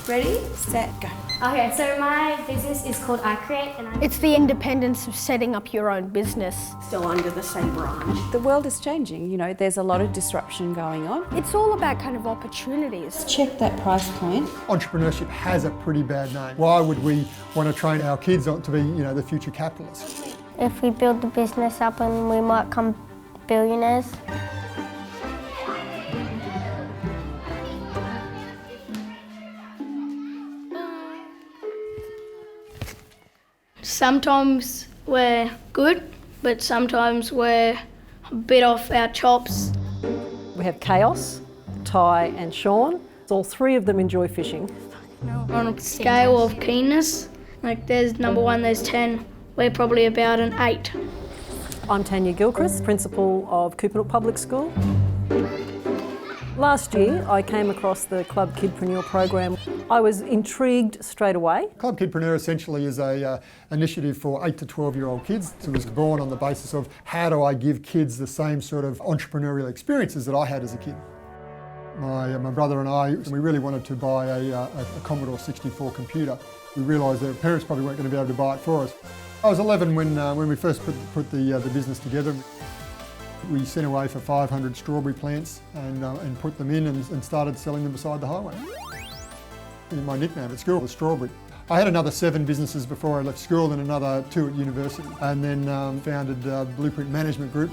Ready, set, go. Okay, so my business is called iCreate, and It's the independence of setting up your own business. Still under the same branch. The world is changing, you know, there's a lot of disruption going on. It's all about kind of opportunities. Check that price point. Entrepreneurship has a pretty bad name. Why would we want to train our kids on to be, you know, the future capitalists? if we build the business up, and we might become billionaires. Sometimes we're good, but sometimes we're a bit off our chops. We have Chaos, Ty and Sean. All three of them enjoy fishing. On a scale of keenness, like there's number 1, there's 10, we're probably about an 8. I'm Tanya Gilchrist, Principal of Coopernook Public School. Last year I came across the Club Kidpreneur program. I was intrigued straight away. Club Kidpreneur essentially is a initiative for 8 to 12-year-old kids. It was born on the basis of how do I give kids the same sort of entrepreneurial experiences that I had as a kid. My brother and I, we really wanted to buy a Commodore 64 computer. We realised that our parents probably weren't going to be able to buy it for us. I was 11 when we first put the business together. We sent away for 500 strawberry plants and put them in and started selling them beside the highway. My nickname at school was Strawberry. I had another 7 businesses before I left school and another 2 at university, and then founded Blueprint Management Group.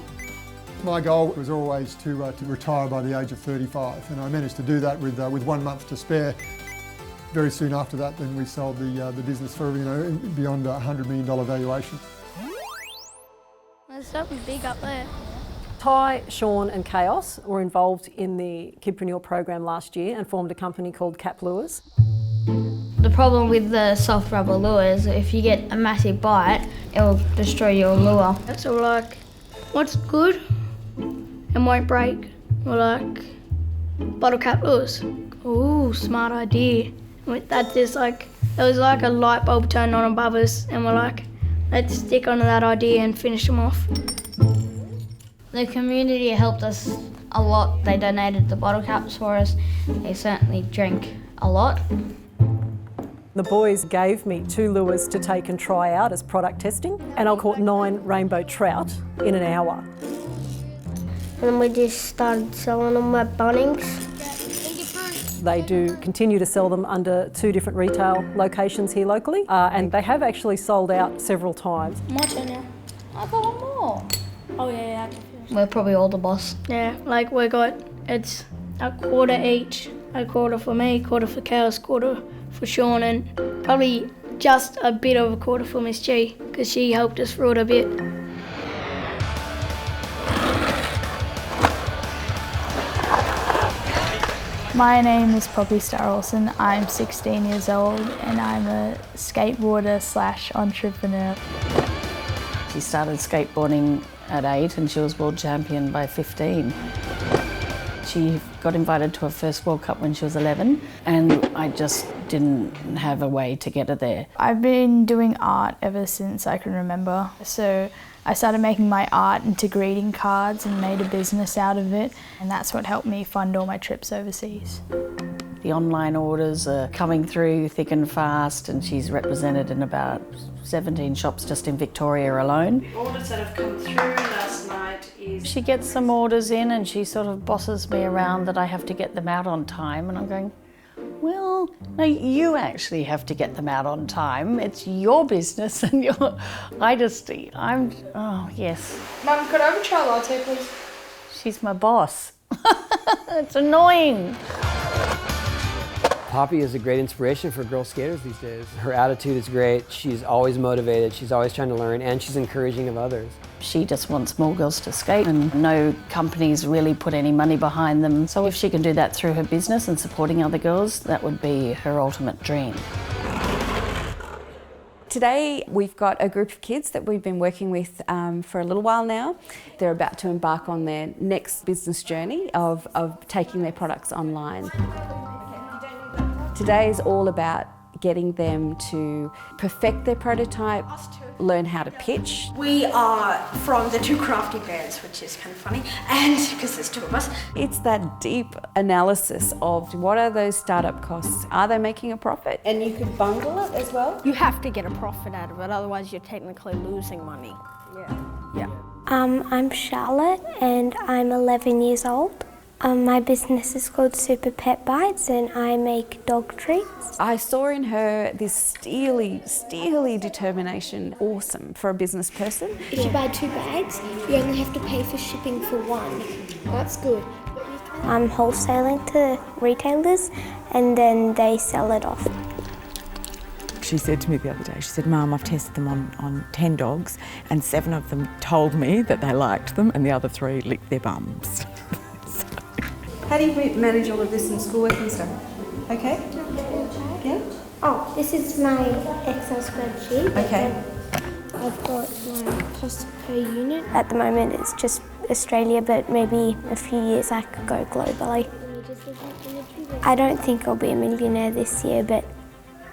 My goal was always to retire by the age of 35, and I managed to do that with 1 month to spare. Very soon after that, then we sold the business for beyond a $100 million valuation. There's something big up there. Ty, Sean and Chaos were involved in the Kidpreneur program last year and formed a company called Cap Lures. The problem with the soft rubber lure is if you get a massive bite, it will destroy your lure. So we're like, what's good and won't break? We're like, bottle cap lures. Ooh, smart idea. That just like, it was like a light bulb turned on above us, and we're like, let's stick onto that idea and finish them off. The community helped us a lot. They donated the bottle caps for us. They certainly drank a lot. The boys gave me 2 lures to take and try out as product testing, and I caught 9 rainbow trout in an hour. And then we just started selling them at Bunnings. They do continue to sell them under 2 different retail locations here locally, and they have actually sold out several times. My turn now. I got more. Oh yeah. We're probably all the boss. Yeah, like it's a quarter each. A quarter for me, quarter for Chaos, quarter for Sean, and probably just a bit of a quarter for Miss G, because she helped us through it a bit. My name is Poppy Starolson. I'm 16 years old and I'm a skateboarder / entrepreneur. She started skateboarding at 8 and she was world champion by 15. She got invited to her first World Cup when she was 11, and I just didn't have a way to get her there. I've been doing art ever since I can remember. So I started making my art into greeting cards and made a business out of it, and that's what helped me fund all my trips overseas. The online orders are coming through thick and fast, and she's represented in about 17 shops just in Victoria alone. The orders that have come through last night is... She gets some orders in and she sort of bosses me around that I have to get them out on time, and I'm going, well, no, you actually have to get them out on time. It's your business and oh yes. Mum, could I have a try latte, please? She's my boss. It's annoying. Poppy is a great inspiration for girl skaters these days. Her attitude is great, she's always motivated, she's always trying to learn, and she's encouraging of others. She just wants more girls to skate, and no companies really put any money behind them. So if she can do that through her business and supporting other girls, that would be her ultimate dream. Today we've got a group of kids that we've been working with for a little while now. They're about to embark on their next business journey of taking their products online. Today is all about getting them to perfect their prototype, learn how to pitch. We are from the Two Crafty Bears, which is kind of funny, and because there's two of us. It's that deep analysis of what are those startup costs? Are they making a profit? And you could bundle it as well. You have to get a profit out of it, otherwise you're technically losing money. Yeah. I'm Charlotte and I'm 11 years old. My business is called Super Pet Bites and I make dog treats. I saw in her this steely determination. Awesome for a business person. If you buy 2 bags, you only have to pay for shipping for 1. That's good. I'm wholesaling to retailers and then they sell it off. She said to me the other day, she said, Mum, I've tested them on 10 dogs and 7 of them told me that they liked them and the other 3 licked their bums. How do you manage all of this in schoolwork and stuff? Okay? Yeah? Oh, this is my Excel spreadsheet. Okay. I've got my cost per unit. At the moment it's just Australia, but maybe a few years I could go globally. I don't think I'll be a millionaire this year, but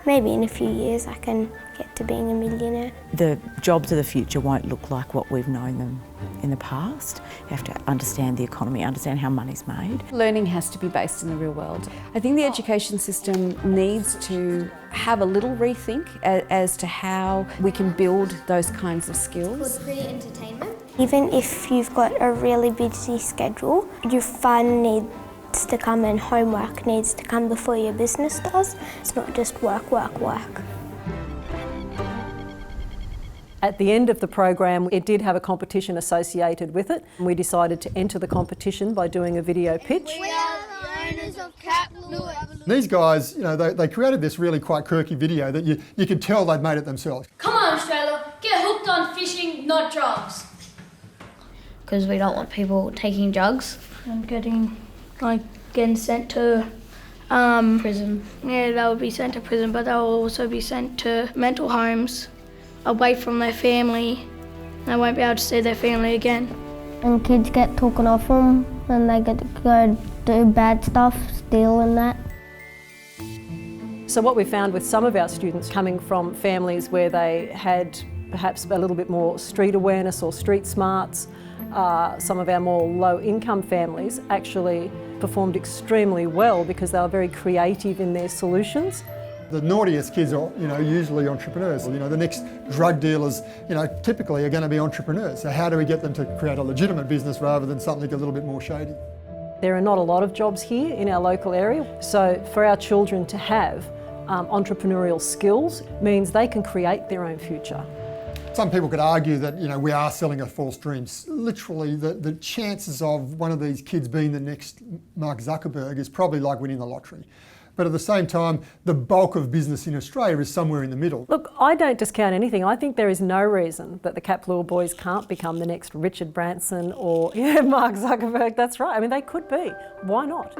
maybe in a few years I can get to being a millionaire. The jobs of the future won't look like what we've known them in the past. You have to understand the economy, understand how money's made. Learning has to be based in the real world. I think the education system needs to have a little rethink as to how we can build those kinds of skills. Free entertainment. Even if you've got a really busy schedule, your fun needs to come and homework needs to come before your business does. It's not just work, work, work. At the end of the program, it did have a competition associated with it. We decided to enter the competition by doing a video pitch. We are the owners of Cap Lewis. These guys, you know, they created this really quite quirky video that you could tell they'd made it themselves. Come on, Australia, get hooked on fishing, not drugs. Because we don't want people taking drugs. And getting sent to Prison. Yeah, they would be sent to prison, but they will also be sent to mental homes, away from their family. They won't be able to see their family again. And kids get taken off them and they get to go do bad stuff, steal and that. So what we found with some of our students coming from families where they had perhaps a little bit more street awareness or street smarts, some of our more low-income families actually performed extremely well because they were very creative in their solutions. The naughtiest kids are, usually entrepreneurs. The next drug dealers, typically are going to be entrepreneurs. So how do we get them to create a legitimate business rather than something a little bit more shady? There are not a lot of jobs here in our local area, so for our children to have entrepreneurial skills means they can create their own future. Some people could argue that we are selling a false dream. Literally, the chances of one of these kids being the next Mark Zuckerberg is probably like winning the lottery. But at the same time, the bulk of business in Australia is somewhere in the middle. Look, I don't discount anything. I think there is no reason that the Kapalua boys can't become the next Richard Branson or Mark Zuckerberg. That's right. I mean, they could be. Why not?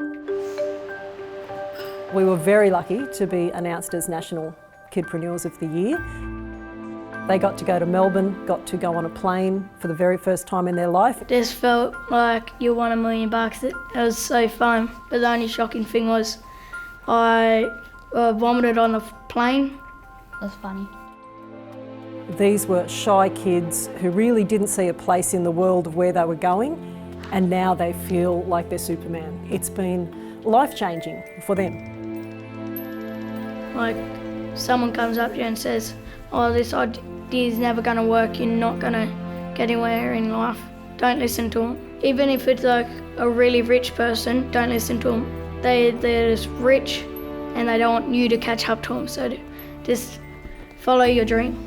We were very lucky to be announced as National Kidpreneurs of the Year. They got to go to Melbourne, got to go on a plane for the very first time in their life. It just felt like you won $1 million. It was so fun. But the only shocking thing was I vomited on the plane. That's funny. These were shy kids who really didn't see a place in the world of where they were going, and now they feel like they're Superman. It's been life-changing for them. Like, someone comes up to you and says, oh, this idea is never going to work, you're not going to get anywhere in life. Don't listen to them. Even if it's like a really rich person, don't listen to them. They're just rich and they don't want you to catch up to them, so just follow your dream.